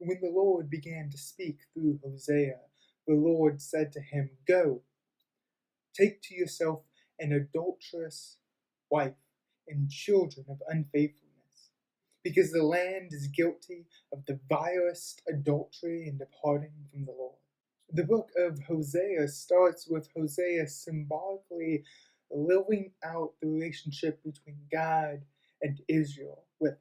When the Lord began to speak through Hosea, the Lord said to him, "Go, take to yourself an adulterous wife and children of unfaithfulness, because the land is guilty of the vilest adultery in departing from the Lord." The book of Hosea starts with Hosea symbolically living out the relationship between God and Israel, with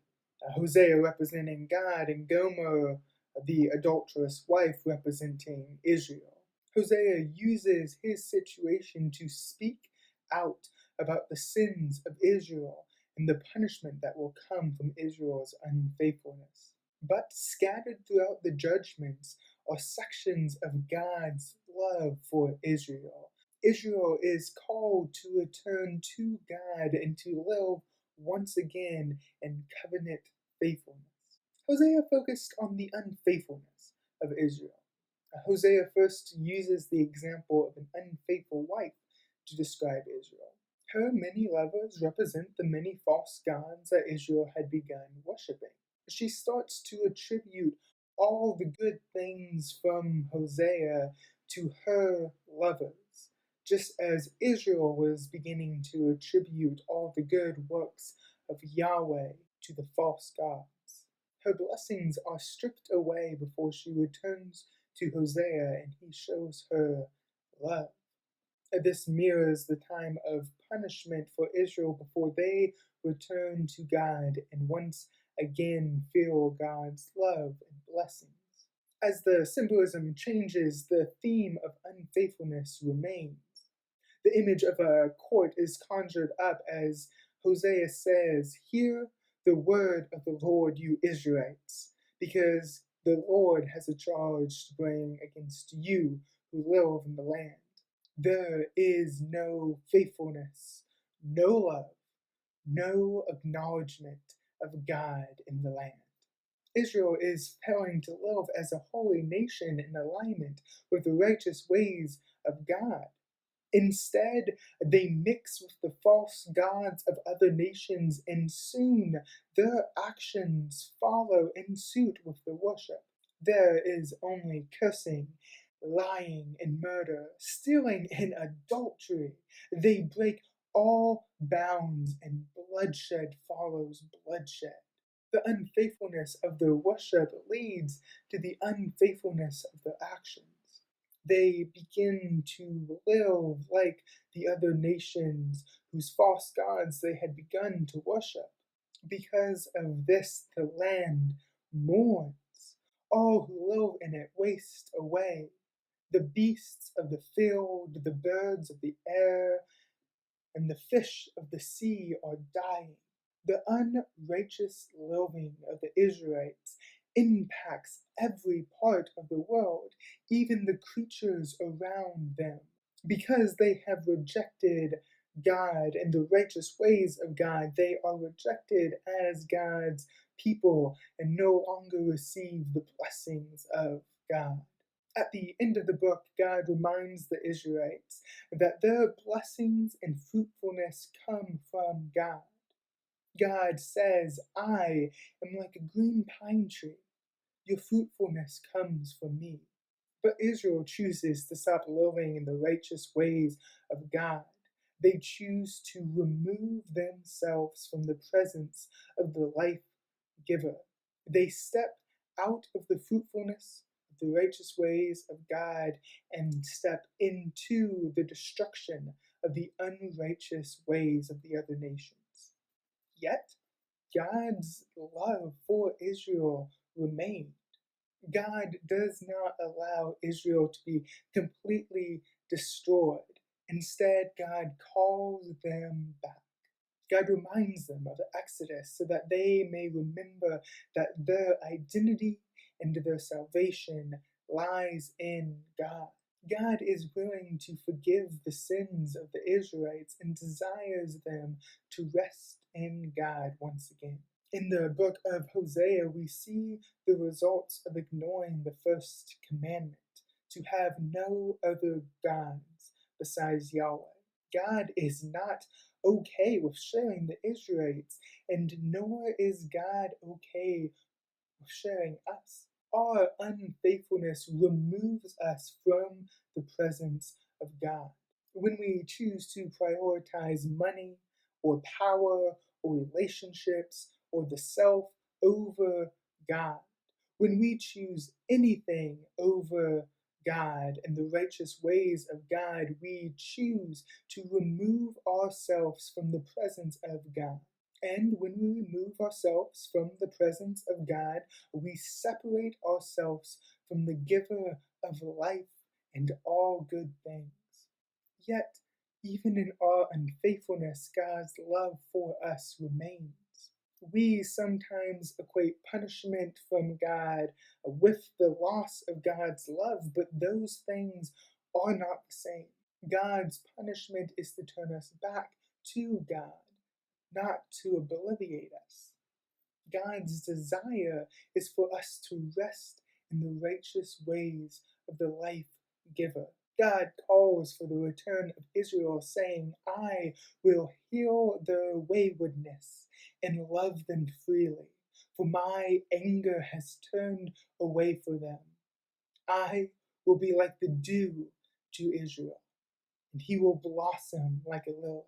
Hosea representing God and Gomer, the adulterous wife, representing Israel. Hosea uses his situation to speak out about the sins of Israel and the punishment that will come from Israel's unfaithfulness. But scattered throughout the judgments are sections of God's love for Israel. Israel is called to return to God and to live once again in covenant faithfulness. Hosea focused on the unfaithfulness of Israel. Hosea first uses the example of an unfaithful wife to describe Israel. Her many lovers represent the many false gods that Israel had begun worshipping. She starts to attribute all the good things from Hosea to her lovers, just as Israel was beginning to attribute all the good works of Yahweh to the false gods. Her blessings are stripped away before she returns to Hosea and he shows her love. This mirrors the time of punishment for Israel before they return to God and once again feel God's love and blessings. As the symbolism changes, the theme of unfaithfulness remains. The image of a court is conjured up as Hosea says, "Hear the word of the Lord, you Israelites, because the Lord has a charge to bring against you who live in the land. There is no faithfulness, no love, no acknowledgement of God in the land. Israel is failing to live as a holy nation in alignment with the righteous ways of God. Instead, they mix with the false gods of other nations, and soon their actions follow in suit with the worship. There is only cursing, lying, and murder, stealing and adultery. They break all bounds, and bloodshed follows bloodshed. The unfaithfulness of their worship leads to the unfaithfulness of their actions. They begin to live like the other nations whose false gods they had begun to worship. Because of this, the land mourns. All who live in it waste away. The beasts of the field, the birds of the air, and the fish of the sea are dying. The unrighteous living of the Israelites impacts every part of the world, even the creatures around them. Because they have rejected God and the righteous ways of God, they are rejected as God's people and no longer receive the blessings of God. At the end of the book, God reminds the Israelites that their blessings and fruitfulness come from God. God says, "I am like a green pine tree. Your fruitfulness comes from me." But Israel chooses to stop living in the righteous ways of God. They choose to remove themselves from the presence of the life giver. They step out of the fruitfulness of the righteous ways of God and step into the destruction of the unrighteous ways of the other nations. Yet, God's love for Israel remains. God does not allow Israel to be completely destroyed. Instead, God calls them back. God reminds them of the Exodus so that they may remember that their identity and their salvation lies in God. God is willing to forgive the sins of the Israelites and desires them to rest in God once again. In the book of Hosea, we see the results of ignoring the first commandment to have no other gods besides Yahweh. God is not okay with sharing the Israelites, and nor is God okay with sharing us. Our unfaithfulness removes us from the presence of God. When we choose to prioritize money or power or relationships or the self over God, when we choose anything over God and the righteous ways of God, we choose to remove ourselves from the presence of God. And when we remove ourselves from the presence of God, we separate ourselves from the giver of life and all good things. Yet, even in our unfaithfulness, God's love for us remains. We sometimes equate punishment from God with the loss of God's love, but those things are not the same. God's punishment is to turn us back to God, not to obliviate us. God's desire is for us to rest in the righteous ways of the life giver. God calls for the return of Israel, saying, I will heal their waywardness and love them freely, for my anger has turned away from them. I will be like the dew to Israel, and he will blossom like a lily.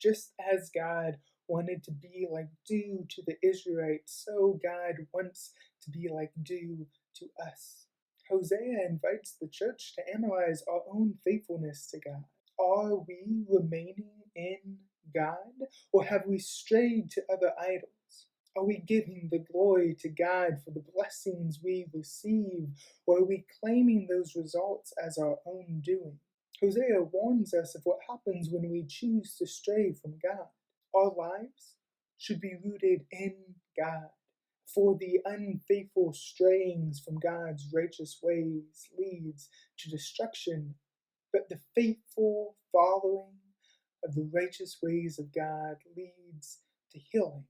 Just as God wanted to be like dew to the Israelites, so God wants to be like dew to us. Hosea invites the church to analyze our own faithfulness to God. Are we remaining in God, or have we strayed to other idols? Are we giving the glory to God for the blessings we receive, or are we claiming those results as our own doing? Hosea warns us of what happens when we choose to stray from God. Our lives should be rooted in God, for the unfaithful strayings from God's righteous ways leads to destruction, but the faithful following of the righteous ways of God leads to healing.